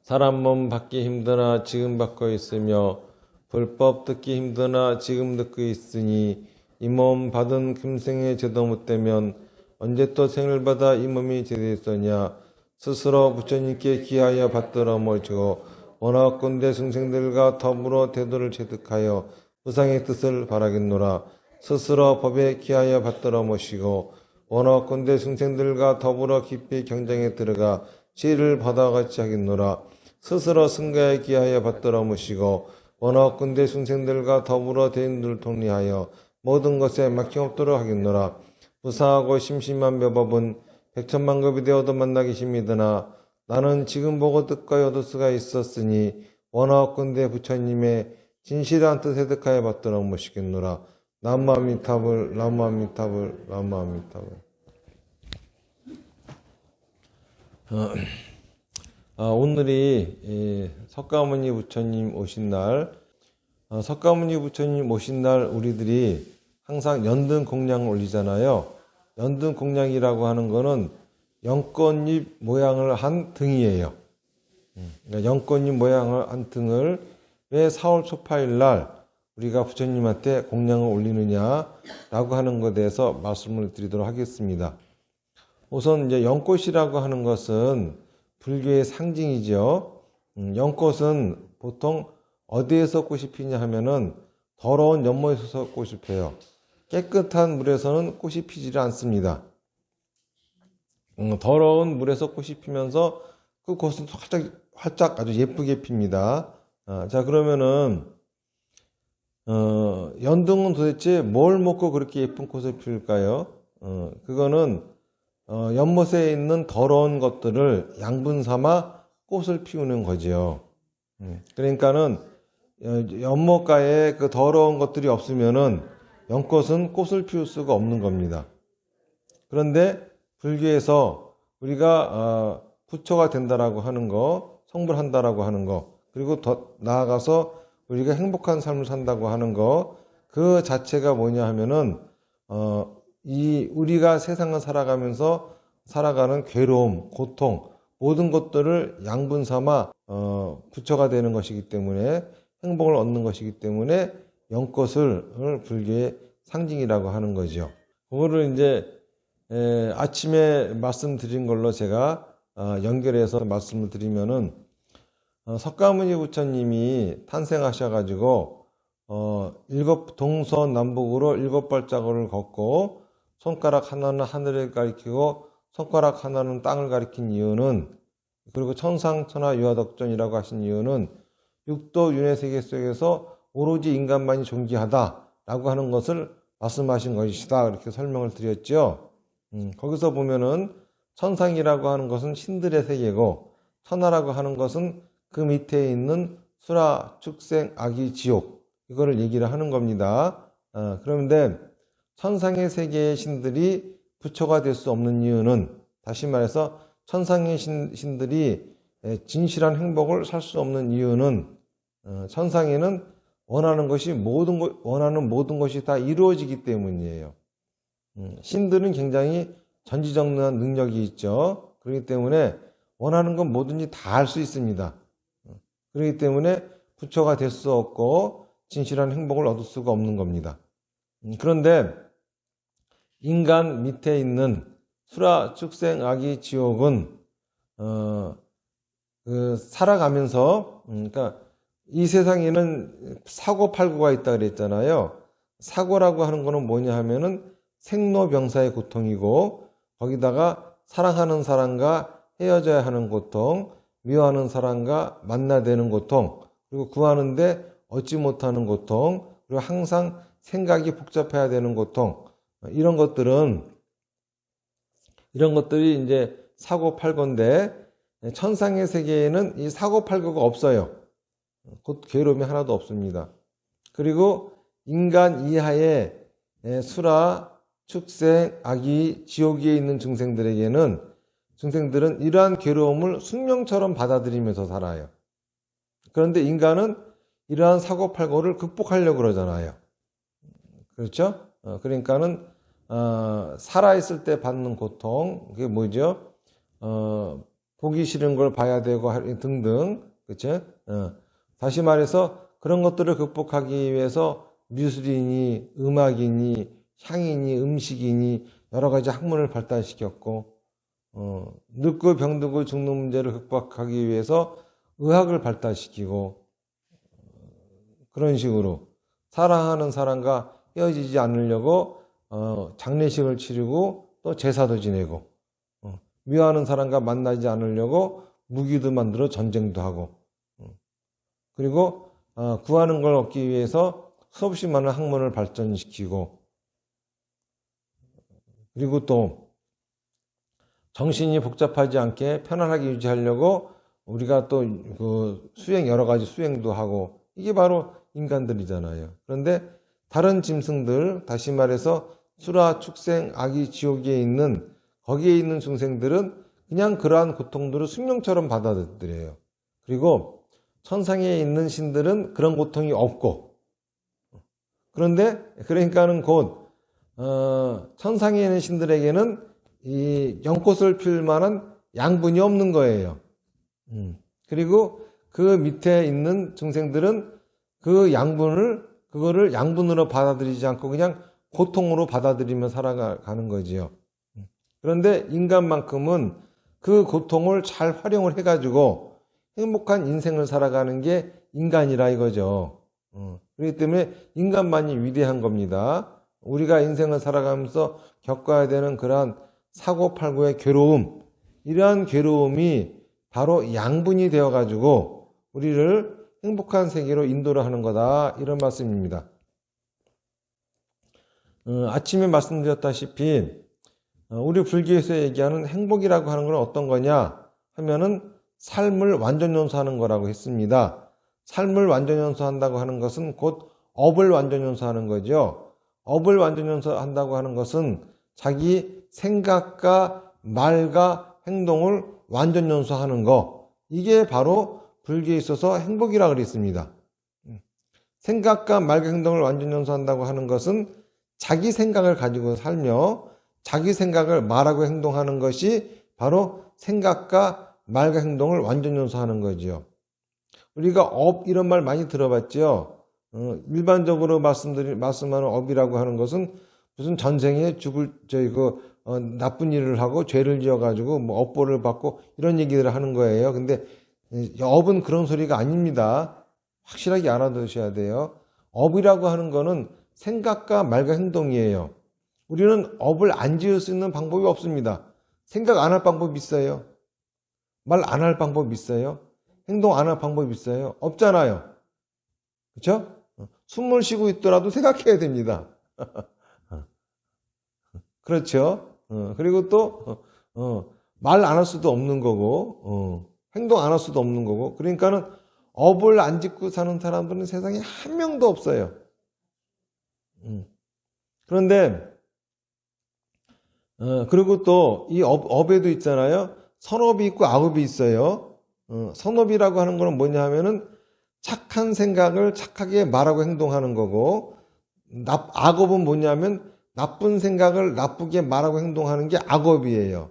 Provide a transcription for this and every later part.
사람 몸 받기 힘드나 지금 받고 있으며 불법 듣기 힘드나 지금 듣고 있으니 이 몸 받은 금생에 제도 못되면 언제 또 생을 받아 이 몸이 제대했으냐. 스스로 부처님께 기하여 받들어 모시고 원하건대 중생들과 더불어 대도를 체득하여 무상의 뜻을 바라겠노라. 스스로 법에 기하여 받들어 모시고 원하건대 중생들과 더불어 깊이 경쟁에 들어가 지혜를 받아같이 하겠노라. 스스로 승가에 기하여 받들어 모시고 원하건대 중생들과 더불어 대인들 통리하여 모든 것에 막힘없도록 하겠노라. 무사하고 심심한 묘법은 백천만급이 되어도 만나기 힘이드나 나는 지금 보고 뜻과 얻을 수가 있었으니 원하건대 부처님의 진실한 뜻에 득하여 받들어 모시겠노라. 남무아미타불 남무아미타불 남무아미타불. 오늘이 석가모니 부처님 오신 날, 석가모니 부처님 오신 날 우리들이 항상 연등 공양을 올리잖아요. 연등 공양이라고 하는 거는 연꽃잎 모양을 한 등이에요. 그러니까 연꽃잎 모양을 한 등을 왜 4월 초파일 날 우리가 부처님한테 공양을 올리느냐라고 하는 것에 대해서 말씀을 드리도록 하겠습니다. 우선 이제 연꽃이라고 하는 것은 불교의 상징이죠. 연꽃은 보통 어디에서 꽃이 피냐 하면은 더러운 연못에서 꽃이 펴요. 깨끗한 물에서는 꽃이 피지를 않습니다. 더러운 물에서 꽃이 피면서 그 꽃은 활짝 아주 예쁘게 핍니다. 자, 그러면은 연등은 도대체 뭘 먹고 그렇게 예쁜 꽃을 피울까요? 그거는 연못에 있는 더러운 것들을 양분 삼아 꽃을 피우는 거죠. 그러니까는 연못가에 그 더러운 것들이 없으면은 연꽃은 꽃을 피울 수가 없는 겁니다. 그런데 불교에서 우리가 부처가 된다라고 하는 거, 성불한다라고 하는 거, 그리고 더 나아가서 우리가 행복한 삶을 산다고 하는 거, 그 자체가 뭐냐 하면은 우리가 세상을 살아가면서 살아가는 괴로움, 고통, 모든 것들을 양분 삼아 부처가 되는 것이기 때문에, 행복을 얻는 것이기 때문에 연꽃을 불교의 상징이라고 하는 거죠. 그거를 이제 아침에 말씀드린 걸로 제가 연결해서 말씀을 드리면은 석가모니 부처님이 탄생하셔가지고 동서남북으로 7발자국을 걷고 손가락 하나는 하늘을 가리키고 손가락 하나는 땅을 가리킨 이유는, 그리고 천상천하 유하덕존이라고 하신 이유는 육도 윤회세계 속에서 오로지 인간만이 존귀하다라고 하는 것을 말씀하신 것이다, 이렇게 설명을 드렸죠. 거기서 보면은 천상이라고 하는 것은 신들의 세계고 천하라고 하는 것은 그 밑에 있는 수라, 축생, 악의, 지옥, 이거를 얘기를 하는 겁니다. 그런데 천상의 세계의 신들이 부처가 될 수 없는 이유는, 다시 말해서 천상의 신들이 진실한 행복을 살 수 없는 이유는, 천상에는 원하는 모든 것이 다 이루어지기 때문이에요. 신들은 굉장히 전지전능한 능력이 있죠. 그렇기 때문에 원하는 건 뭐든지 다 할 수 있습니다. 그렇기 때문에 부처가 될 수 없고 진실한 행복을 얻을 수가 없는 겁니다. 그런데 인간 밑에 있는 수라, 축생, 악의, 지옥은 살아가면서, 그러니까 이 세상에는 사고팔고가 있다 그랬잖아요. 사고라고 하는 거는 뭐냐 하면은 생로병사의 고통이고, 거기다가 사랑하는 사람과 헤어져야 하는 고통, 미워하는 사람과 만나되는 고통, 그리고 구하는데 얻지 못하는 고통, 그리고 항상 생각이 복잡해야 되는 고통, 이런 것들이 이제 사고팔고인데, 천상의 세계에는 이 사고팔고가 없어요. 곧 괴로움이 하나도 없습니다. 그리고 인간 이하의 수라, 축생, 악의, 지옥에 있는 중생들은 이러한 괴로움을 숙명처럼 받아들이면서 살아요. 그런데 인간은 이러한 사고팔고를 극복하려고 그러잖아요. 그렇죠? 그러니까는 살아있을 때 받는 고통, 그게 뭐죠? 보기 싫은 걸 봐야 되고 등등. 그쵸? 다시 말해서 그런 것들을 극복하기 위해서 미술이니 음악이니 향이니 음식이니 여러 가지 학문을 발달시켰고, 늙고 병들고 죽는 문제를 극복하기 위해서 의학을 발달시키고, 그런 식으로 사랑하는 사람과 헤어지지 않으려고 장례식을 치르고 또 제사도 지내고, 미워하는 사람과 만나지 않으려고 무기도 만들어 전쟁도 하고, 그리고 구하는 걸 얻기 위해서 수없이 많은 학문을 발전시키고, 그리고 또 정신이 복잡하지 않게 편안하게 유지하려고 우리가 또 그 여러 가지 수행도 하고, 이게 바로 인간들이잖아요. 그런데 다른 짐승들, 다시 말해서 수라, 축생, 악이 지옥에 있는 거기에 있는 중생들은 그냥 그러한 고통들을 숙명처럼 받아들여요. 그리고 천상에 있는 신들은 그런 고통이 없고, 그런데 그러니까는 곧 천상에 있는 신들에게는 이 연꽃을 필 만한 양분이 없는 거예요. 그리고 그 밑에 있는 중생들은 그 그거를 양분으로 받아들이지 않고 그냥 고통으로 받아들이며 살아가는 거지요. 그런데 인간만큼은 그 고통을 잘 활용을 해가지고 행복한 인생을 살아가는 게 인간이라 이거죠. 그렇기 때문에 인간만이 위대한 겁니다. 우리가 인생을 살아가면서 겪어야 되는 그러한 사고팔고의 괴로움, 이러한 괴로움이 바로 양분이 되어가지고 우리를 행복한 세계로 인도를 하는 거다, 이런 말씀입니다. 아침에 말씀드렸다시피 우리 불교에서 얘기하는 행복이라고 하는 건 어떤 거냐 하면은 삶을 완전 연소하는 거라고 했습니다. 삶을 완전 연소한다고 하는 것은 곧 업을 완전 연소하는 거죠. 업을 완전 연소한다고 하는 것은 자기 생각과 말과 행동을 완전 연소하는 거, 이게 바로 불교에 있어서 행복이라고 그랬습니다. 생각과 말과 행동을 완전 연소한다고 하는 것은 자기 생각을 가지고 살며 자기 생각을 말하고 행동하는 것이 바로 생각과 말과 행동을 완전 연소하는 거지요. 우리가 업, 이런 말 많이 들어봤죠. 일반적으로 말씀하는 업이라고 하는 것은 무슨 전생에 나쁜 일을 하고 죄를 지어가지고 뭐 업보를 받고 이런 얘기들을 하는 거예요. 근데 업은 그런 소리가 아닙니다. 확실하게 알아두셔야 돼요. 업이라고 하는 거는 생각과 말과 행동이에요. 우리는 업을 안 지을 수 있는 방법이 없습니다. 생각 안 할 방법이 있어요? 말 안 할 방법이 있어요? 행동 안 할 방법이 있어요? 없잖아요. 그렇죠? 숨을 쉬고 있더라도 생각해야 됩니다. 그렇죠? 그리고 또 말 안 할 수도 없는 거고, 행동 안 할 수도 없는 거고, 그러니까는 업을 안 짓고 사는 사람들은 세상에 한 명도 없어요. 그런데 그리고 또 이 업에도 있잖아요. 선업이 있고 악업이 있어요. 선업이라고 하는 거는 뭐냐 하면은 착한 생각을 착하게 말하고 행동하는 거고, 악업은 뭐냐면 나쁜 생각을 나쁘게 말하고 행동하는 게 악업이에요.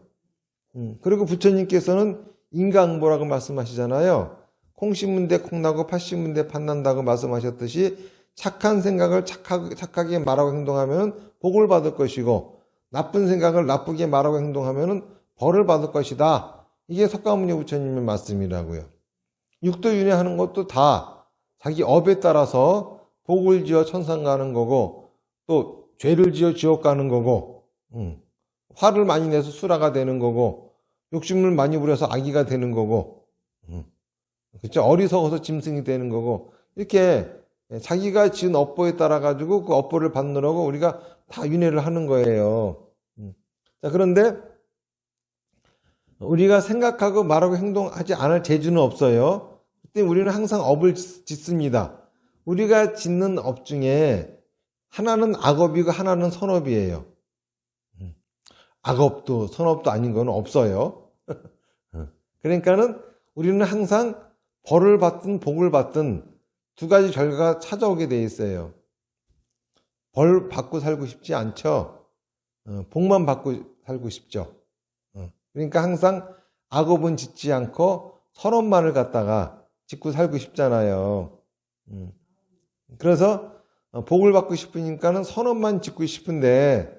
그리고 부처님께서는 인강보라고 말씀하시잖아요. 콩 심은 데 콩나고 팥 심은 데 팥난다고 말씀하셨듯이 착한 생각을 착하게 말하고 행동하면 복을 받을 것이고, 나쁜 생각을 나쁘게 말하고 행동하면 벌을 받을 것이다. 이게 석가모니 부처님의 말씀이라고요. 육도윤회하는 것도 다 자기 업에 따라서 복을 지어 천상 가는 거고, 또 죄를 지어 지옥 가는 거고, 화를 많이 내서 수라가 되는 거고, 욕심을 많이 부려서 아기가 되는 거고, 그렇죠? 어리석어서 짐승이 되는 거고, 이렇게 자기가 지은 업보에 따라 가지고 그 업보를 받느라고 우리가 다 윤회를 하는 거예요. 자, 그런데 우리가 생각하고 말하고 행동하지 않을 재주는 없어요. 그때 우리는 항상 업을 짓습니다. 우리가 짓는 업 중에 하나는 악업이고 하나는 선업이에요. 악업도 선업도 아닌 건 없어요. 그러니까는 우리는 항상 벌을 받든 복을 받든 두 가지 결과가 찾아오게 돼 있어요. 벌 받고 살고 싶지 않죠. 복만 받고 살고 싶죠. 그러니까 항상 악업은 짓지 않고 선업만을 갖다가 짓고 살고 싶잖아요. 그래서 복을 받고 싶으니까는 선업만 짓고 싶은데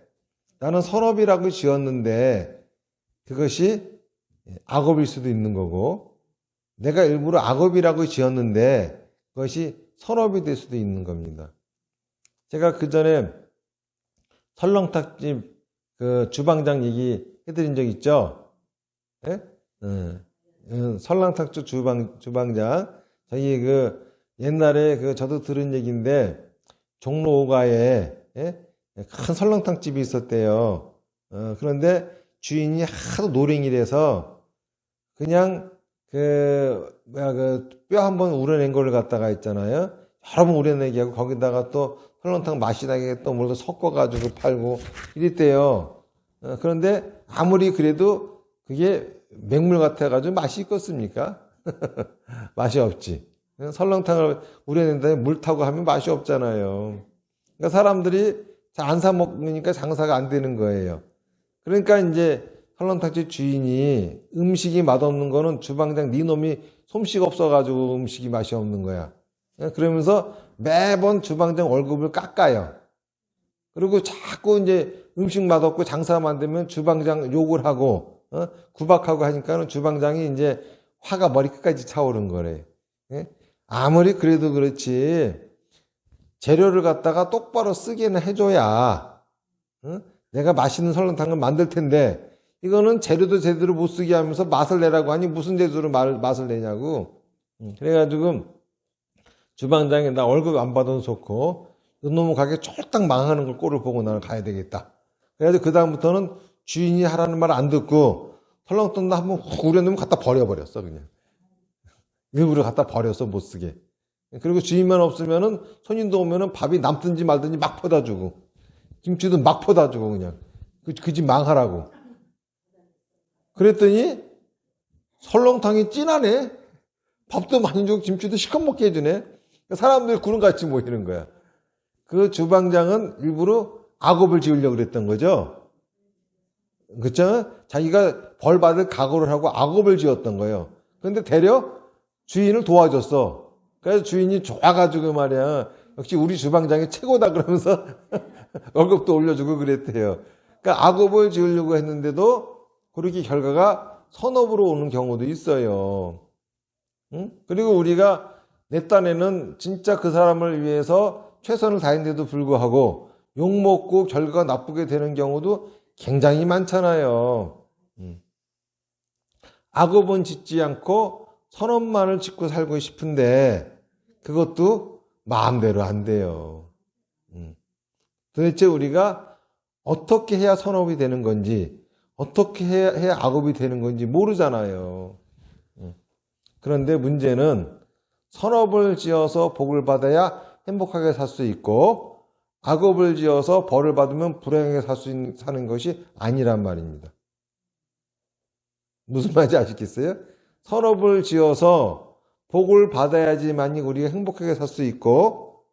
나는 선업이라고 지었는데 그것이 악업일 수도 있는 거고 내가 일부러 악업이라고 지었는데 그것이 선업이 될 수도 있는 겁니다. 제가 그 전에 설렁탕집 그 주방장 얘기 해드린 적 있죠? 예? 설렁탕집 주방장. 저희 그 옛날에 그 저도 들은 얘기인데 종로 5가에 예? 큰 설렁탕집이 있었대요. 그런데 주인이 하도 노랭이라서 그냥 그 뼈 한번 우려낸 걸 갖다가 있잖아요. 여러 번 우려내게 하고 거기다가 또 설렁탕 맛이 나게 또 뭘 더 섞어가지고 팔고 이랬대요. 그런데 아무리 그래도 그게 맹물 같아가지고 맛이 있겠습니까? 맛이 없지. 설렁탕을 우려낸 다음에 물 타고 하면 맛이 없잖아요. 그러니까 사람들이 잘 안 사 먹으니까 장사가 안 되는 거예요. 그러니까 이제 설렁탕집 주인이 음식이 맛없는 거는 주방장 네 놈이 솜씨가 없어가지고 음식이 맛이 없는 거야. 그러면서 매번 주방장 월급을 깎아요. 그리고 자꾸 이제 음식 맛없고 장사가 안 되면 주방장 욕을 하고 구박하고 하니까는 주방장이 이제 화가 머리끝까지 차오른 거래. 아무리 그래도 그렇지 재료를 갖다가 똑바로 쓰게는 해줘야 내가 맛있는 설렁탕을 만들 텐데 이거는 재료도 제대로 못 쓰게 하면서 맛을 내라고 하니 무슨 재주로 맛을 내냐고. 그래가지고 주방장이 나 월급 안 받아도 좋고 이놈의 가게 쫄딱 망하는 걸 꼴을 보고 나는 가야 되겠다. 그래가지고 그 다음부터는 주인이 하라는 말 안 듣고 설렁탕도 한번 훅 우려놓으면 갖다 버려버렸어 그냥. 일부러 갖다 버려서 못 쓰게. 그리고 주인만 없으면은 손님도 오면은 밥이 남든지 말든지 막 퍼다 주고 김치도 막 퍼다 주고 그냥 그 집 망하라고. 그랬더니 설렁탕이 진하네. 밥도 많이 주고 김치도 시커멓게 해주네. 사람들이 구름같이 모이는 거야. 그 주방장은 일부러 악업을 지으려고 그랬던 거죠. 그렇죠? 자기가 벌 받을 각오를 하고 악업을 지었던 거예요. 그런데 되려 주인을 도와줬어. 그래서 주인이 좋아가지고 말이야. 역시 우리 주방장이 최고다 그러면서 월급도 올려주고 그랬대요. 그러니까 악업을 지으려고 했는데도 그렇게 결과가 선업으로 오는 경우도 있어요. 응? 그리고 우리가 내 딴에는 진짜 그 사람을 위해서 최선을 다했는데도 불구하고 욕먹고 결과가 나쁘게 되는 경우도 굉장히 많잖아요. 악업은 짓지 않고 선업만을 짓고 살고 싶은데 그것도 마음대로 안 돼요. 도대체 우리가 어떻게 해야 선업이 되는 건지 어떻게 해야 악업이 되는 건지 모르잖아요. 그런데 문제는 선업을 지어서 복을 받아야 행복하게 살 수 있고 악업을 지어서 벌을 받으면 불행하게 사는 것이 아니란 말입니다. 무슨 말인지 아시겠어요? 선업을 지어서 복을 받아야지만이 우리가 행복하게 살 수 있고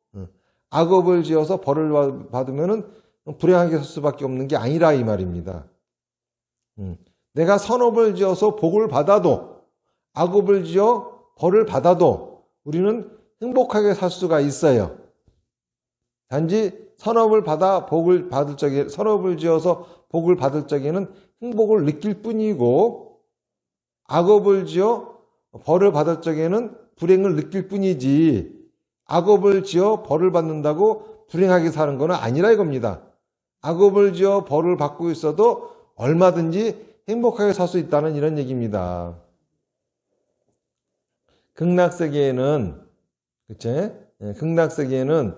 악업을 지어서 벌을 받으면 불행하게 살 수밖에 없는 게 아니라 이 말입니다. 내가 선업을 지어서 복을 받아도 악업을 지어 벌을 받아도 우리는 행복하게 살 수가 있어요. 단지 선업을 지어서 복을 받을 적에는 행복을 느낄 뿐이고 악업을 지어 벌을 받을 적에는 불행을 느낄 뿐이지 악업을 지어 벌을 받는다고 불행하게 사는 건 아니라 이겁니다. 악업을 지어 벌을 받고 있어도 얼마든지 행복하게 살 수 있다는 이런 얘기입니다. 극락세계에는 그치? 극락세계에는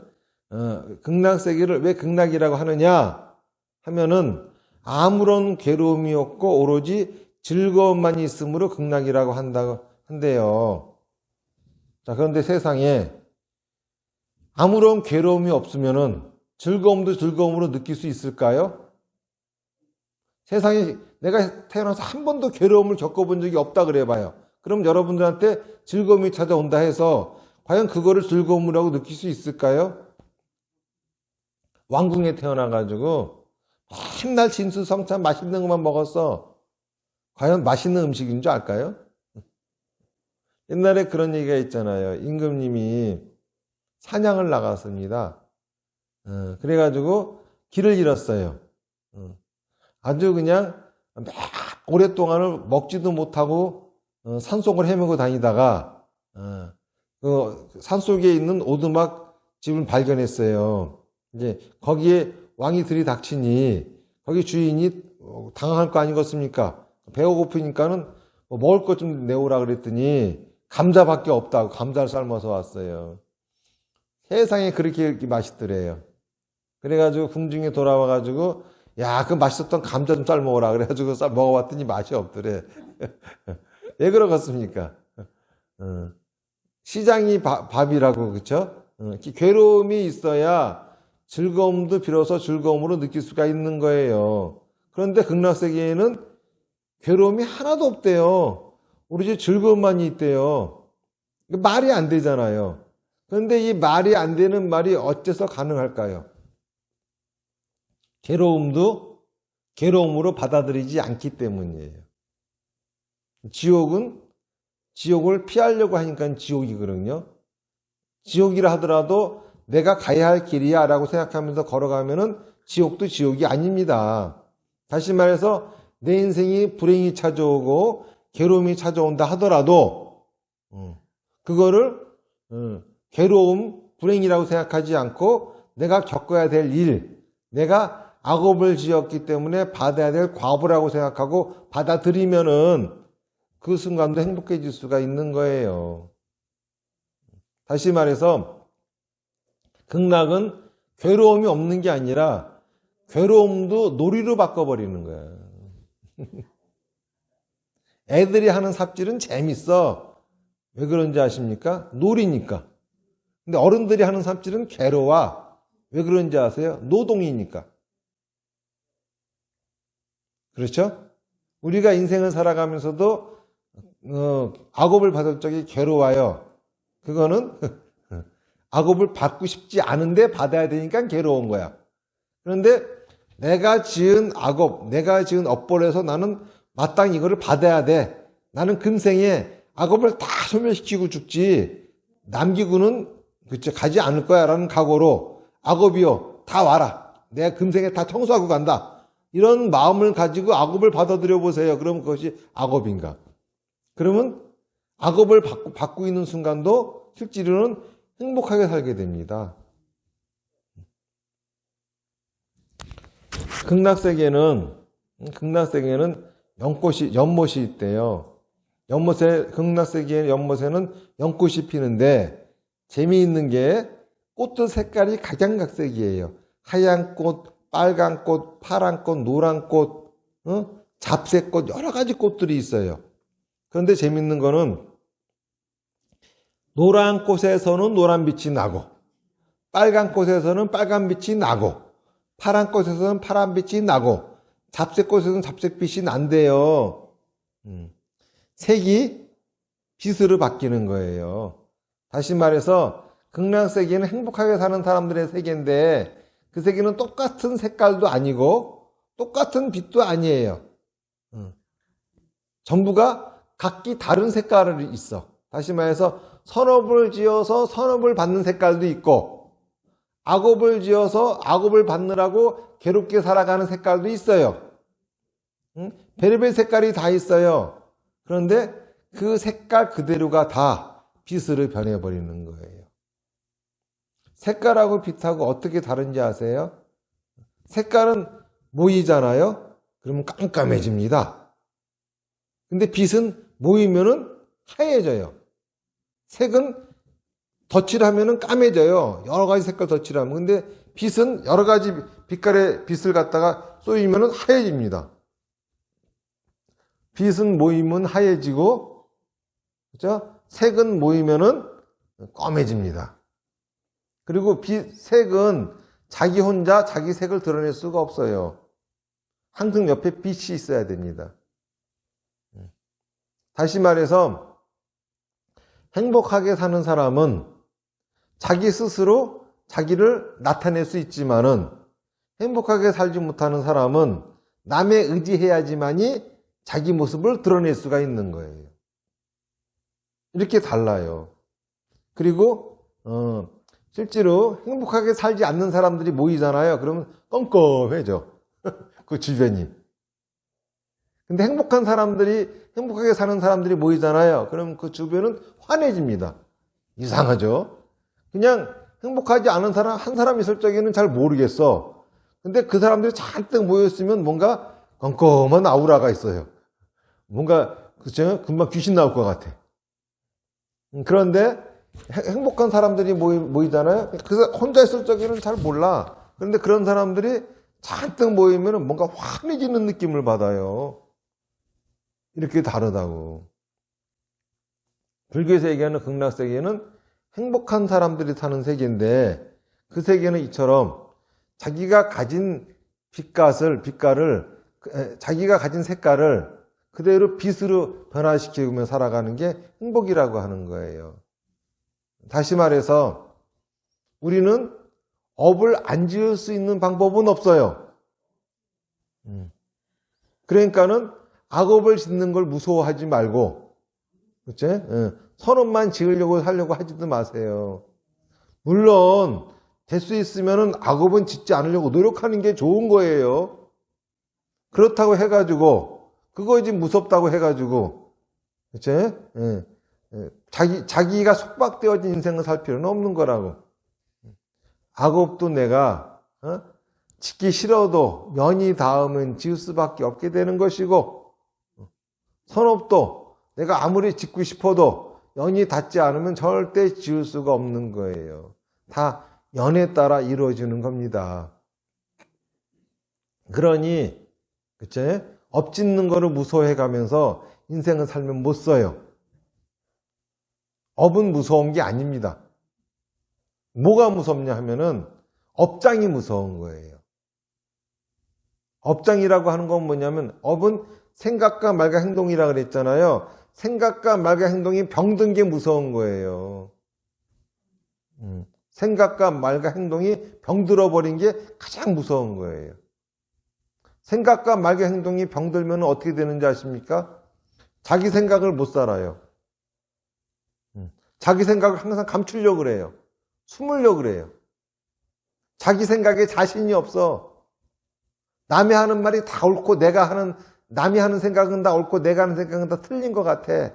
극락세계를 왜 극락이라고 하느냐 하면은 아무런 괴로움이 없고 오로지 즐거움만 있으므로 극락이라고 한대요. 자, 그런데 세상에 아무런 괴로움이 없으면은 즐거움도 즐거움으로 느낄 수 있을까요? 세상에 내가 태어나서 한 번도 괴로움을 겪어본 적이 없다 그래봐요. 그럼 여러분들한테 즐거움이 찾아온다 해서 과연 그거를 즐거움이라고 느낄 수 있을까요? 왕궁에 태어나가지고 맨날 진수성찬 맛있는 것만 먹었어. 과연 맛있는 음식인 줄 알까요? 옛날에 그런 얘기가 있잖아요. 임금님이 사냥을 나갔습니다. 그래가지고 길을 잃었어요. 아주 그냥 오랫동안을 먹지도 못하고 산속을 헤매고 다니다가 그 산속에 있는 오두막 집을 발견했어요. 이제 거기에 왕이 들이닥치니 거기 주인이 당황할 거 아니겠습니까? 배가 고프니까는 뭐 먹을 것 좀 내오라 그랬더니 감자밖에 없다고 감자를 삶아서 왔어요. 세상에 그렇게 맛있더래요. 그래가지고 궁중에 돌아와가지고 야, 그 맛있었던 감자 좀 삶아 먹어라 그래가지고 먹어봤더니 맛이 없더래. 왜 그러겠습니까? 시장이 밥이라고, 그쵸? 괴로움이 있어야 즐거움도 비로소 즐거움으로 느낄 수가 있는 거예요. 그런데 극락세계에는 괴로움이 하나도 없대요. 오로지 즐거움만이 있대요. 말이 안 되잖아요. 그런데 이 말이 안 되는 말이 어째서 가능할까요? 괴로움도 괴로움으로 받아들이지 않기 때문이에요. 지옥을 피하려고 하니까 지옥이거든요. 지옥이라 하더라도 내가 가야 할 길이야 라고 생각하면서 걸어가면은 지옥도 지옥이 아닙니다. 다시 말해서 내 인생이 불행이 찾아오고 괴로움이 찾아온다 하더라도 그거를 괴로움, 불행이라고 생각하지 않고 내가 겪어야 될 일, 내가 악업을 지었기 때문에 받아야 될 과보라고 생각하고 받아들이면은 그 순간도 행복해질 수가 있는 거예요. 다시 말해서 극락은 괴로움이 없는 게 아니라 괴로움도 놀이로 바꿔버리는 거야. 애들이 하는 삽질은 재밌어. 왜 그런지 아십니까? 놀이니까. 근데 어른들이 하는 삽질은 괴로워. 왜 그런지 아세요? 노동이니까. 그렇죠? 우리가 인생을 살아가면서도 악업을 받을 적이 괴로워요. 그거는 악업을 받고 싶지 않은데 받아야 되니까 괴로운 거야. 그런데 내가 지은 악업, 내가 지은 업벌에서 나는 마땅히 이거를 받아야 돼. 나는 금생에 악업을 다 소멸시키고 죽지 남기고는 그쵸 가지 않을 거야 라는 각오로 악업이요 다 와라. 내가 금생에 다 청소하고 간다. 이런 마음을 가지고 악업을 받아들여 보세요. 그럼 그것이 악업인가? 그러면 악업을 받고 있는 순간도 실제로는 행복하게 살게 됩니다. 극락세계는 연못이 있대요. 극락세계의 연못에는 연꽃이 피는데 재미있는 게 꽃들 색깔이 각양각색이에요. 하얀 꽃, 빨간 꽃, 파란 꽃, 노란 꽃, 잡새꽃 여러 가지 꽃들이 있어요. 그런데 재밌는 거는 노란 꽃에서는 노란 빛이 나고 빨간 꽃에서는 빨간 빛이 나고 파란 꽃에서는 파란 빛이 나고 잡새꽃에서는 잡새빛이 난대요. 색이 빛으로 바뀌는 거예요. 다시 말해서 극락세계는 행복하게 사는 사람들의 세계인데 그 세계는 똑같은 색깔도 아니고 똑같은 빛도 아니에요. 전부가 각기 다른 색깔이 있어. 다시 말해서 선업을 지어서 선업을 받는 색깔도 있고 악업을 지어서 악업을 받느라고 괴롭게 살아가는 색깔도 있어요. 별의별 색깔이 다 있어요. 그런데 그 색깔 그대로가 다 빛으로 변해버리는 거예요. 색깔하고 빛하고 어떻게 다른지 아세요? 색깔은 모이잖아요. 그러면 깜깜해집니다. 근데 빛은 모이면은 하얘져요. 색은 덧칠하면은 까매져요. 여러 가지 색깔 덧칠하면. 근데 빛은 여러 가지 빛깔의 빛을 갖다가 쏘이면은 하얘집니다. 빛은 모이면 하얘지고, 그죠? 색은 모이면은 검해집니다. 그리고 색은 자기 혼자 자기 색을 드러낼 수가 없어요. 항상 옆에 빛이 있어야 됩니다. 다시 말해서 행복하게 사는 사람은 자기 스스로 자기를 나타낼 수 있지만은 행복하게 살지 못하는 사람은 남에 의지해야지만이 자기 모습을 드러낼 수가 있는 거예요. 이렇게 달라요. 그리고 실제로 행복하게 살지 않는 사람들이 모이잖아요. 그러면 껌껌해져. 그 주변이. 근데 행복하게 사는 사람들이 모이잖아요. 그럼 그 주변은 환해집니다. 이상하죠? 그냥 행복하지 않은 사람, 한 사람 있을 적에는 잘 모르겠어. 근데 그 사람들이 잔뜩 모였으면 뭔가 껌껌한 아우라가 있어요. 뭔가, 그쵸? 금방 귀신 나올 것 같아. 그런데 행복한 사람들이 모이잖아요. 그래서 혼자 있을 적에는 잘 몰라. 그런데 그런 사람들이 잔뜩 모이면 뭔가 환해지는 느낌을 받아요. 이렇게 다르다고. 불교에서 얘기하는 극락세계는 행복한 사람들이 사는 세계인데 그 세계는 이처럼 자기가 가진 빛깔을 자기가 가진 색깔을 그대로 빛으로 변화시키며 살아가는 게 행복이라고 하는 거예요. 다시 말해서 우리는 업을 안 지을 수 있는 방법은 없어요. 그러니까는 악업을 짓는 걸 무서워하지 말고, 그치? 선업만 지으려고 하려고 하지도 마세요. 물론 될 수 있으면은 악업은 짓지 않으려고 노력하는 게 좋은 거예요. 그렇다고 해가지고 그거 이제 무섭다고 해가지고, 그치? 자기가 속박되어진 인생을 살 필요는 없는 거라고. 악업도 내가 짓기 싫어도 연이 닿으면 지을 수밖에 없게 되는 것이고, 선업도 내가 아무리 짓고 싶어도 연이 닿지 않으면 절대 지을 수가 없는 거예요. 다 연에 따라 이루어지는 겁니다. 그러니 그치? 업 짓는 거를 무서워해 가면서 인생을 살면 못 써요. 업은 무서운 게 아닙니다. 뭐가 무섭냐 하면은 업장이 무서운 거예요. 업장이라고 하는 건 뭐냐면 업은 생각과 말과 행동이라고 그랬잖아요. 생각과 말과 행동이 병든 게 무서운 거예요. 생각과 말과 행동이 병들어 버린 게 가장 무서운 거예요. 생각과 말과 행동이 병들면 어떻게 되는지 아십니까? 자기 생각을 못 살아요. 자기 생각을 항상 감추려고 그래요. 숨으려고 그래요. 자기 생각에 자신이 없어. 남이 하는 말이 다 옳고 남이 하는 생각은 다 옳고 내가 하는 생각은 다 틀린 것 같아.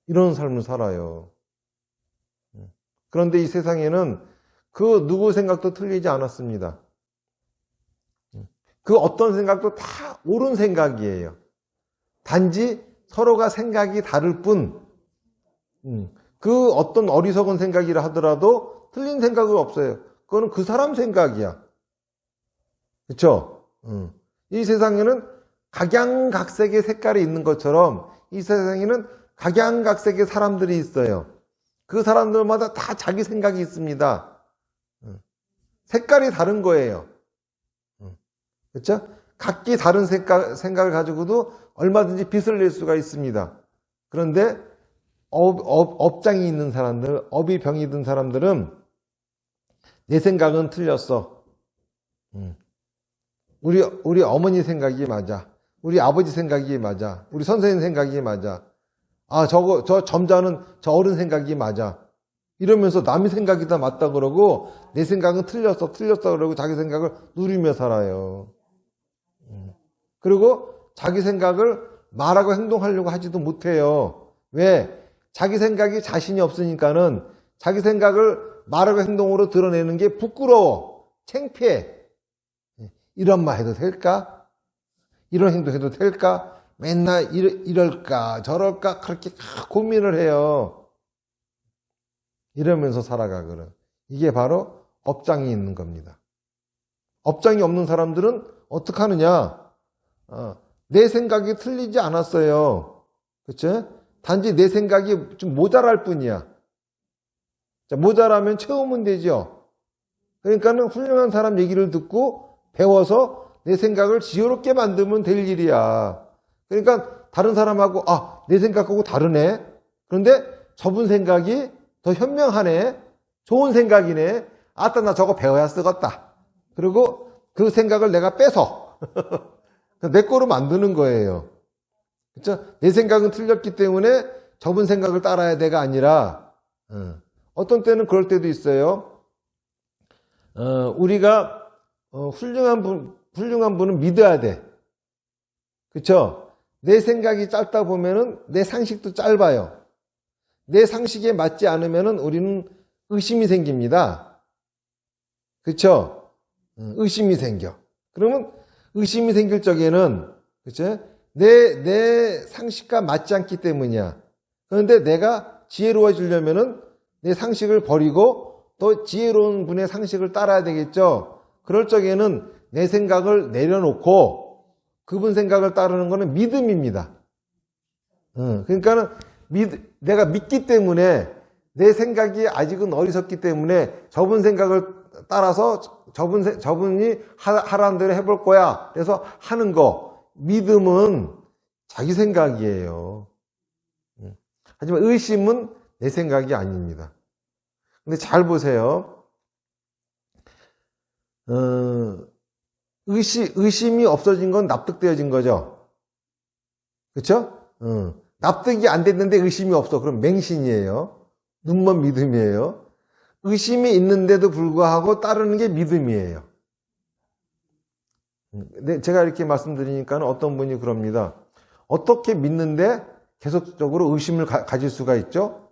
이런 삶을 살아요. 그런데 이 세상에는 그 누구 생각도 틀리지 않았습니다. 그 어떤 생각도 다 옳은 생각이에요. 단지 서로가 생각이 다를 뿐, 그 어떤 어리석은 생각이라 하더라도 틀린 생각은 없어요. 그거는 그 사람 생각이야. 그렇죠? 이 세상에는 각양각색의 색깔이 있는 것처럼 이 세상에는 각양각색의 사람들이 있어요. 그 사람들마다 다 자기 생각이 있습니다. 색깔이 다른 거예요. 그렇죠? 각기 다른 생각을 가지고도 얼마든지 빛을 낼 수가 있습니다. 그런데 업장이 있는 사람들, 업이 병이 든 사람들은 내 생각은 틀렸어. 우리 어머니 생각이 맞아. 우리 아버지 생각이 맞아. 우리 선생님 생각이 맞아. 저 점잖은 저 어른 생각이 맞아. 이러면서 남의 생각이 다 맞다 그러고 내 생각은 틀렸어 그러고 자기 생각을 누리며 살아요. 그리고 자기 생각을 말하고 행동하려고 하지도 못해요. 왜? 자기 생각이 자신이 없으니까는 자기 생각을 말하고 행동으로 드러내는 게 부끄러워. 창피해. 이런 말 해도 될까? 이런 행동해도 될까? 맨날 이럴까? 저럴까? 그렇게 고민을 해요. 이러면서 살아가거든. 이게 바로 업장이 있는 겁니다. 업장이 없는 사람들은 어떻게 하느냐? 내 생각이 틀리지 않았어요. 그치? 단지 내 생각이 좀 모자랄 뿐이야. 자, 모자라면 채우면 되죠. 그러니까는 훌륭한 사람 얘기를 듣고 배워서 내 생각을 지혜롭게 만들면 될 일이야. 그러니까 다른 사람하고 내 생각하고 다르네. 그런데 저분 생각이 더 현명하네. 좋은 생각이네. 나 저거 배워야 쓰겠다. 그리고 그 생각을 내가 빼서 내 거로 만드는 거예요. 그렇죠? 내 생각은 틀렸기 때문에 저분 생각을 따라야 돼가 아니라 어떤 때는 그럴 때도 있어요. 우리가 훌륭한 분은 믿어야 돼. 그렇죠? 내 생각이 짧다 보면은 내 상식도 짧아요. 내 상식에 맞지 않으면은 우리는 의심이 생깁니다. 그렇죠? 의심이 생겨. 그러면 의심이 생길 적에는 그렇죠? 내 상식과 맞지 않기 때문이야. 그런데 내가 지혜로워지려면은 내 상식을 버리고 또 지혜로운 분의 상식을 따라야 되겠죠. 그럴 적에는 내 생각을 내려놓고 그분 생각을 따르는 것은 믿음입니다. 그러니까는 내가 믿기 때문에 내 생각이 아직은 어리석기 때문에 저분 생각을 따라서 저분이 하라는 대로 해볼 거야. 그래서 하는 거. 믿음은 자기 생각이에요. 하지만 의심은 내 생각이 아닙니다. 근데 잘 보세요. 의심이 없어진 건 납득되어진 거죠. 그렇죠? 납득이 안 됐는데 의심이 없어. 그럼 맹신이에요. 눈먼 믿음이에요. 의심이 있는데도 불구하고 따르는 게 믿음이에요. 제가 이렇게 말씀드리니까 어떤 분이 그럽니다. 어떻게 믿는데 계속적으로 의심을 가질 수가 있죠?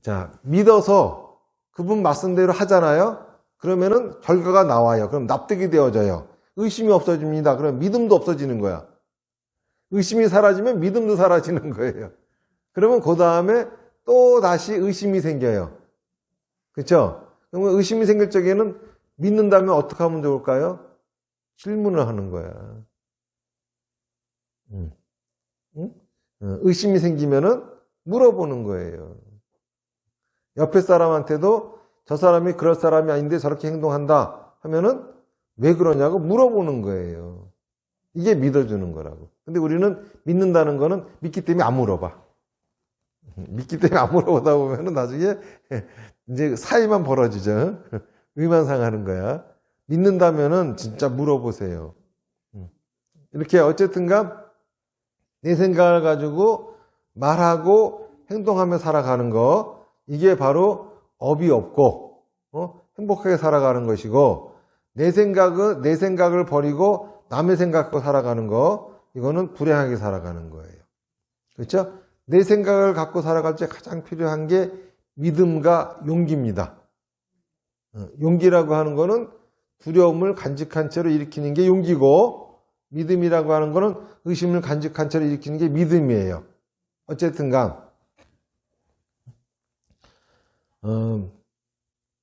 자, 믿어서 그분 말씀대로 하잖아요? 그러면은 결과가 나와요. 그럼 납득이 되어져요. 의심이 없어집니다. 그럼 믿음도 없어지는 거야. 의심이 사라지면 믿음도 사라지는 거예요. 그러면 그 다음에 또 다시 의심이 생겨요. 그렇죠? 그러면 의심이 생길 적에는 믿는다면 어떻게 하면 좋을까요? 질문을 하는 거야. 의심이 생기면은 물어보는 거예요. 옆에 사람한테도 저 사람이 그럴 사람이 아닌데 저렇게 행동한다 하면은 왜 그러냐고 물어보는 거예요. 이게 믿어주는 거라고. 근데 우리는 믿는다는 거는 믿기 때문에 안 물어봐. 믿기 때문에 안 물어보다 보면은 나중에 이제 사이만 벌어지죠. 의만 상하는 거야. 믿는다면은 진짜 물어보세요. 이렇게 어쨌든가 내 생각을 가지고 말하고 행동하며 살아가는 거, 이게 바로 업이 없고 행복하게 살아가는 것이고, 내 생각을 버리고 남의 생각 갖고 살아가는 거, 이거는 불행하게 살아가는 거예요. 그렇죠? 내 생각을 갖고 살아갈 때 가장 필요한 게 믿음과 용기입니다. 용기라고 하는 거는 두려움을 간직한 채로 일으키는 게 용기고, 믿음이라고 하는 거는 의심을 간직한 채로 일으키는 게 믿음이에요. 어쨌든가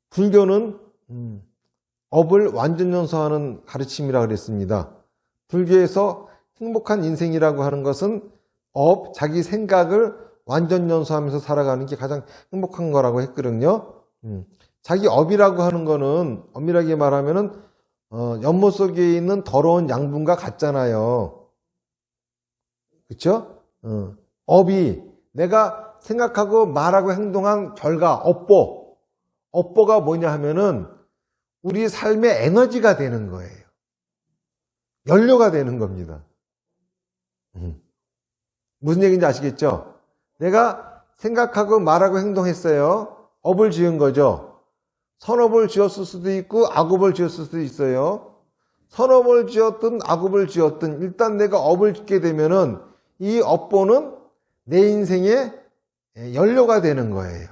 불교는 업을 완전연소하는 가르침이라 그랬습니다. 불교에서 행복한 인생이라고 하는 것은 자기 생각을 완전연소하면서 살아가는 게 가장 행복한 거라고 했거든요. 자기 업이라고 하는 거는 엄밀하게 말하면은 연못 속에 있는 더러운 양분과 같잖아요. 그렇죠? 업이 내가 생각하고 말하고 행동한 결과, 업보가 뭐냐 하면은 우리 삶의 에너지가 되는 거예요. 연료가 되는 겁니다. 무슨 얘기인지 아시겠죠? 내가 생각하고 말하고 행동했어요. 업을 지은 거죠. 선업을 지었을 수도 있고 악업을 지었을 수도 있어요. 선업을 지었든 악업을 지었든 일단 내가 업을 짓게 되면은 이 업보는 내 인생의 연료가 되는 거예요.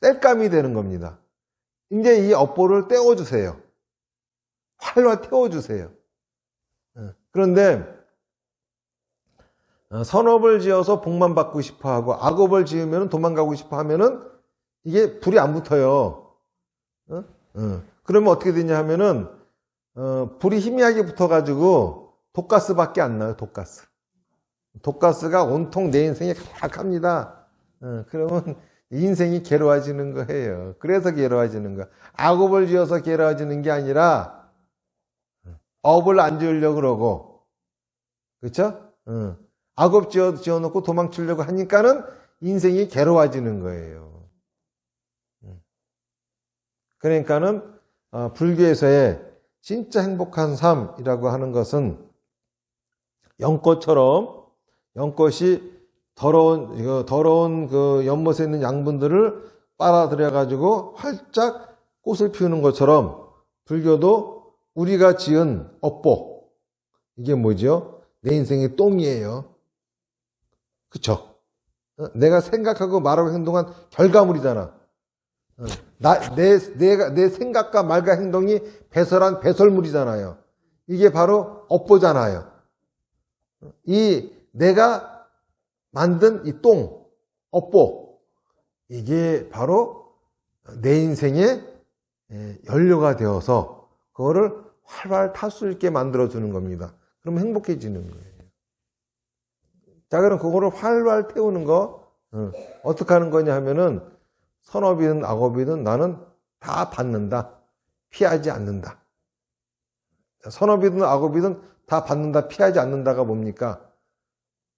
땔감이 되는 겁니다. 이제 이 업보를 떼어주세요. 활로 태워주세요. 그런데 선업을 지어서 복만 받고 싶어 하고 악업을 지으면 도망가고 싶어 하면은 이게 불이 안 붙어요. 그러면 어떻게 되냐 하면은 불이 희미하게 붙어가지고 독가스밖에 안 나요. 독가스가 온통 내 인생에 가득합니다. 그러면 인생이 괴로워지는 거예요. 그래서 괴로워지는 거야. 악업을 지어서 괴로워지는 게 아니라 업을 안 지으려고 그러고, 그렇죠? 악업 지어놓고 도망치려고 하니까는 인생이 괴로워지는 거예요. 그러니까는 불교에서의 진짜 행복한 삶이라고 하는 것은 연꽃처럼 연꽃이 더러운 그 연못에 있는 양분들을 빨아들여가지고 활짝 꽃을 피우는 것처럼 불교도 우리가 지은 업보, 이게 뭐죠? 내 인생의 똥이에요. 그쵸? 내가 생각하고 말하고 행동한 결과물이잖아. 내 생각과 말과 행동이 배설한 배설물이잖아요. 이게 바로 업보잖아요. 이 내가 만든 이 똥, 업보, 이게 바로 내 인생의 연료가 되어서 그거를 활활 탈 수 있게 만들어주는 겁니다. 그러면 행복해지는 거예요. 자, 그럼 그거를 활활 태우는 거, 어떻게 하는 거냐 하면은, 선업이든 악업이든 나는 다 받는다. 피하지 않는다. 선업이든 악업이든 다 받는다, 피하지 않는다가 뭡니까?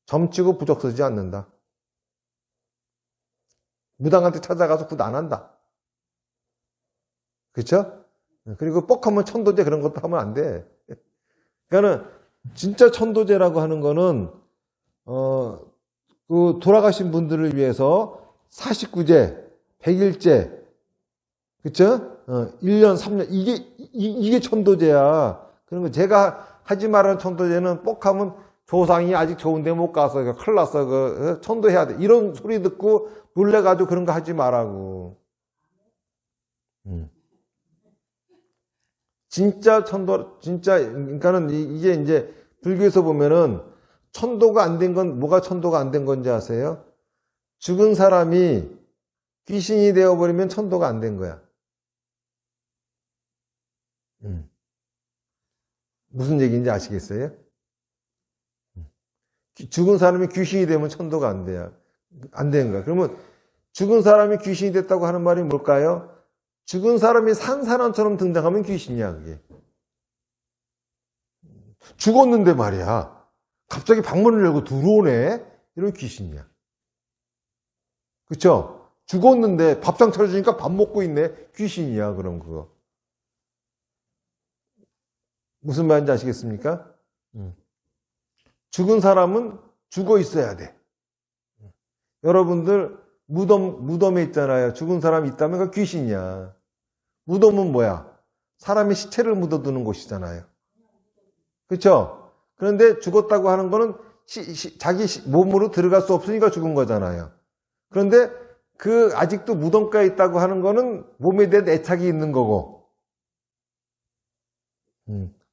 점치고 부적 쓰지 않는다. 무당한테 찾아가서 굿 안 한다. 그쵸? 그리고 뻑하면 천도제 그런 것도 하면 안 돼. 그러니까는 진짜 천도제라고 하는 거는 그 돌아가신 분들을 위해서 49제, 100일제, 그쵸? 1년, 3년 이게 천도제야. 그런 거 제가 하지 말라는 천도제는 뻑하면 조상이 아직 좋은 데 못 가서 큰일 났어. 천도해야 돼. 이런 소리 듣고 놀래가지고 그런 거 하지 말라고. 진짜 그러니까는 이게 이제 불교에서 보면은 천도가 안 된 건, 뭐가 천도가 안 된 건지 아세요? 죽은 사람이 귀신이 되어버리면 천도가 안 된 거야. 무슨 얘기인지 아시겠어요? 죽은 사람이 귀신이 되면 천도가 안 돼요. 안 되는 거야. 그러면 죽은 사람이 귀신이 됐다고 하는 말이 뭘까요? 죽은 사람이 산 사람처럼 등장하면 귀신이야, 그게. 죽었는데 말이야. 갑자기 방문을 열고 들어오네? 이런 귀신이야. 그쵸? 죽었는데 밥상 차려주니까 밥 먹고 있네? 귀신이야, 그럼 그거. 무슨 말인지 아시겠습니까? 죽은 사람은 죽어 있어야 돼. 여러분들 무덤에 있잖아요. 죽은 사람이 있다면 그 귀신이야. 무덤은 뭐야? 사람의 시체를 묻어두는 곳이잖아요. 그렇죠? 그런데 죽었다고 하는 거는 자기 몸으로 들어갈 수 없으니까 죽은 거잖아요. 그런데 그 아직도 무덤가에 있다고 하는 거는 몸에 대한 애착이 있는 거고,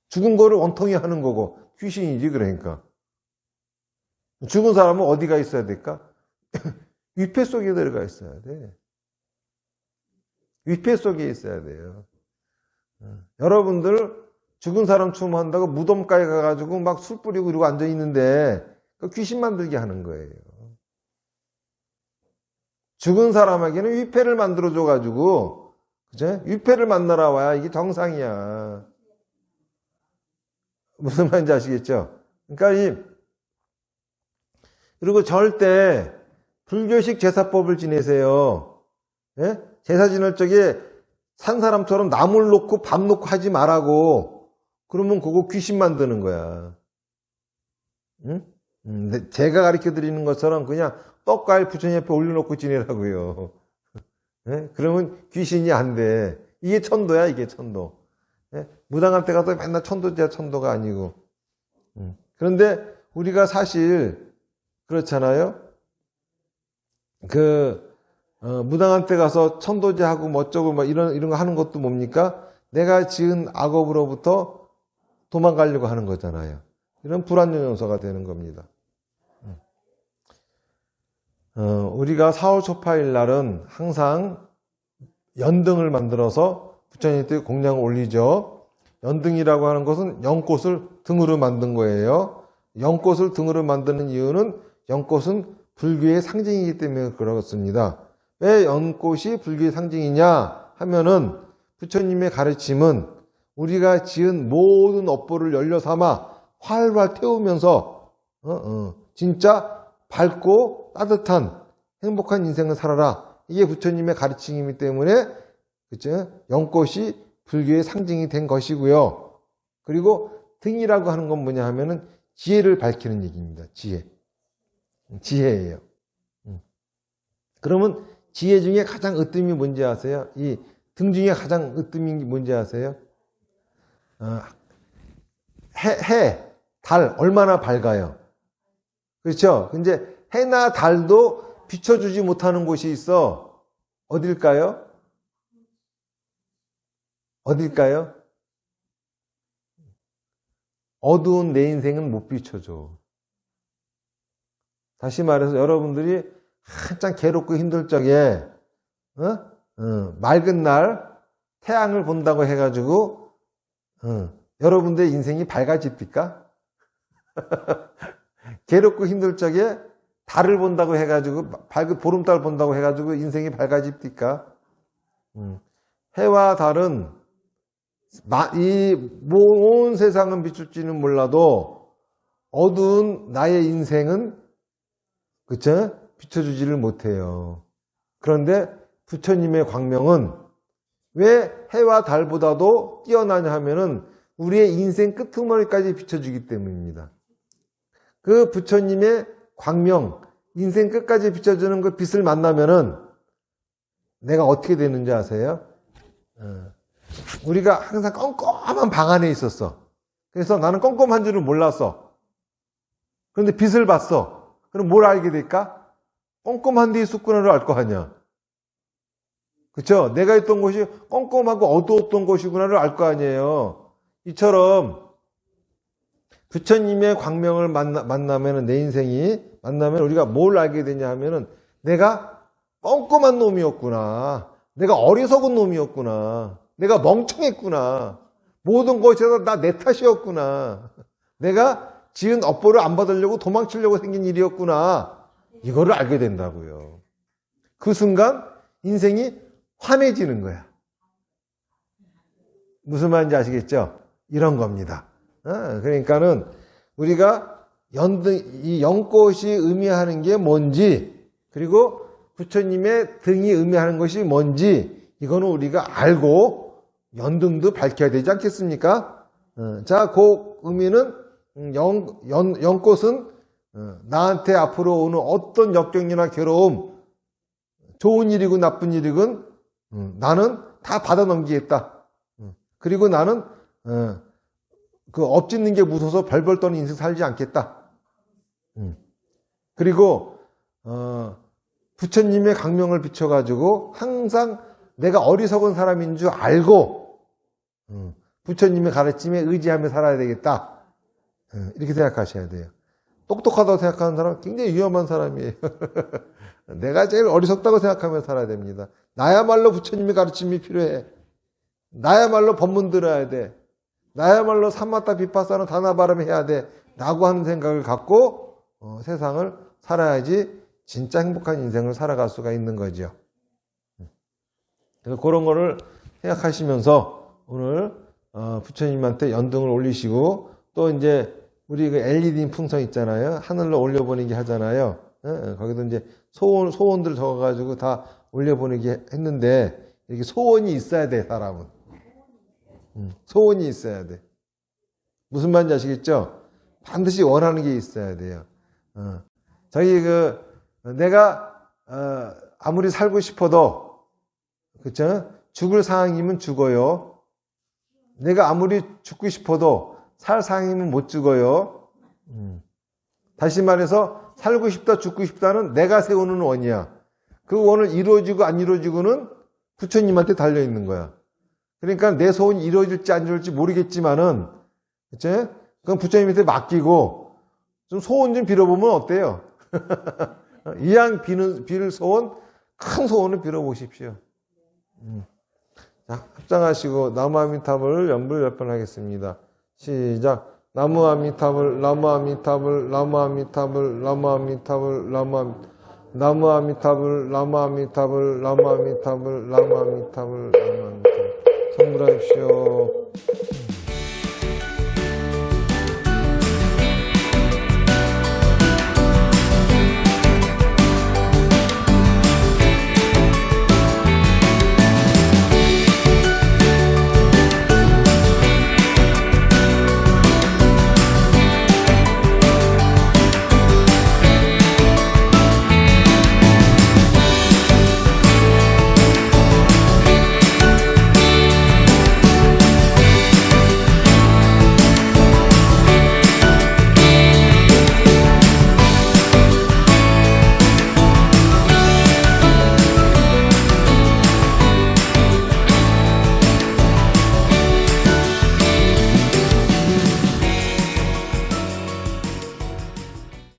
죽은 거를 원통이 하는 거고, 귀신이지. 그러니까 죽은 사람은 어디가 있어야 될까? 위패 속에 들어가 있어야 돼. 위패 속에 있어야 돼요. 여러분들 죽은 사람 추모한다고 무덤가에 가가지고 막 술 뿌리고 이러고 앉아있는데 그 귀신 만들게 하는 거예요. 죽은 사람에게는 위패를 만들어줘가지고, 그죠? 위패를 만나러 와야 이게 정상이야. 무슨 말인지 아시겠죠? 그러니까 그리고 절대 불교식 제사법을 지내세요. 예? 제사 지낼 적에 산 사람처럼 나물 놓고 밥 놓고 하지 말라고. 그러면 그거 귀신 만드는 거야. 응? 제가 가르쳐 드리는 것처럼 그냥 떡과일 부처님 옆에 올려놓고 지내라고요. 예? 그러면 귀신이 안 돼. 이게 천도야, 이게 천도. 예? 무당한테 가서 맨날 천도제야, 천도가 아니고. 그런데 우리가 사실 그렇잖아요. 무당한테 가서 천도제하고 뭐 어쩌고 뭐 이런 거 하는 것도 뭡니까? 내가 지은 악업으로부터 도망가려고 하는 거잖아요. 이런 불안정 요소가 되는 겁니다. 우리가 4월 초파일 날은 항상 연등을 만들어서 부처님께 공양을 올리죠. 연등이라고 하는 것은 연꽃을 등으로 만든 거예요. 연꽃을 등으로 만드는 이유는 연꽃은 불교의 상징이기 때문에 그렇습니다. 왜 연꽃이 불교의 상징이냐 하면은 부처님의 가르침은 우리가 지은 모든 업보를 연료 삼아 활활 태우면서 진짜 밝고 따뜻한 행복한 인생을 살아라. 이게 부처님의 가르침이기 때문에 그죠? 연꽃이 불교의 상징이 된 것이고요. 그리고 등이라고 하는 건 뭐냐 하면은 지혜를 밝히는 얘기입니다. 지혜예요. 그러면 지혜 중에 가장 으뜸이 뭔지 아세요? 이 등 중에 가장 으뜸이 뭔지 아세요? 달 얼마나 밝아요? 그렇죠? 근데 해나 달도 비춰주지 못하는 곳이 있어. 어딜까요? 어두운 내 인생은 못 비춰줘. 다시 말해서 여러분들이 한참 괴롭고 힘들 적에 맑은 날 태양을 본다고 해가지고 여러분들의 인생이 밝아집니까? 괴롭고 힘들 적에 달을 본다고 해가지고 밝은 보름달 본다고 해가지고 인생이 밝아집니까? 해와 달은 이 온 세상은 비출지는 몰라도 어두운 나의 인생은 그쵸? 비춰주지를 못해요. 그런데 부처님의 광명은 왜 해와 달보다도 뛰어나냐 하면은 우리의 인생 끄트머리까지 비춰주기 때문입니다. 그 부처님의 광명, 인생 끝까지 비춰주는 그 빛을 만나면은 내가 어떻게 되는지 아세요? 우리가 항상 껌껌한 방 안에 있었어. 그래서 나는 껌껌한 줄을 몰랐어. 그런데 빛을 봤어. 그럼 뭘 알게 될까? 껌껌한 데 있었구나를 알 거 아니야. 그쵸? 내가 있던 곳이 껌껌하고 어두웠던 곳이구나를 알 거 아니에요. 이처럼 부처님의 광명을 만나면 내 인생이 만나면 우리가 뭘 알게 되냐 하면은 내가 껌껌한 놈이었구나. 내가 어리석은 놈이었구나. 내가 멍청했구나. 모든 것에서 나 내 탓이었구나. 내가 지은 업보를 안 받으려고 도망치려고 생긴 일이었구나. 이거를 알게 된다고요. 그 순간 인생이 환해지는 거야. 무슨 말인지 아시겠죠? 이런 겁니다. 그러니까는 우리가 이 연꽃이 의미하는 게 뭔지, 그리고 부처님의 등이 의미하는 것이 뭔지, 이거는 우리가 알고 연등도 밝혀야 되지 않겠습니까? 자, 그 의미는 연꽃은 나한테 앞으로 오는 어떤 역경이나 괴로움, 좋은 일이고 나쁜 일이건 나는 다 받아 넘기겠다. 그리고 나는 그 엎짓는 게 무서워서 벌벌 떠는 인생 살지 않겠다. 그리고 부처님의 강명을 비춰가지고 항상 내가 어리석은 사람인 줄 알고 부처님의 가르침에 의지하며 살아야 되겠다. 이렇게 생각하셔야 돼요. 똑똑하다고 생각하는 사람은 굉장히 위험한 사람이에요. 내가 제일 어리석다고 생각하며 살아야 됩니다. 나야말로 부처님의 가르침이 필요해. 나야말로 법문 들어야 돼. 나야말로 삼마타 비파사는 다나바람 해야 돼. 라고 하는 생각을 갖고 세상을 살아야지 진짜 행복한 인생을 살아갈 수가 있는 거죠. 그래서 그런 거를 생각하시면서 오늘 부처님한테 연등을 올리시고 또 이제 우리 그 LED 풍선 있잖아요. 하늘로 올려보내기 하잖아요. 거기도 이제 소원들 적어가지고 다 올려보내기 했는데 이렇게 소원이 있어야 돼, 사람은. 소원이 있어야 돼. 무슨 말인지 아시겠죠? 반드시 원하는 게 있어야 돼요. 내가 아무리 살고 싶어도 그쵸? 죽을 상황이면 죽어요. 내가 아무리 죽고 싶어도 살 상황이면 못 죽어요. 다시 말해서 살고 싶다 죽고 싶다는 내가 세우는 원이야. 그 원을 이루어지고 안 이루어지고는 부처님한테 달려있는 거야. 그러니까 내 소원이 이루어질지 안 이루어질지 모르겠지만은 그쵸? 그럼 부처님한테 맡기고 좀 소원 좀 빌어보면 어때요? 이왕 빌을 소원, 큰 소원을 빌어보십시오. 자, 합장하시고 나무 아미타불 연불 10번 하겠습니다. 시작. 나무 아미타불, 나무 아미타불, 나무 아미타불, 나무 아미타불, 나무 아미타불, 나무 아미타불, 나무 아미타불, 나무 아미타불, 나무 아미타불. 성불하십시오.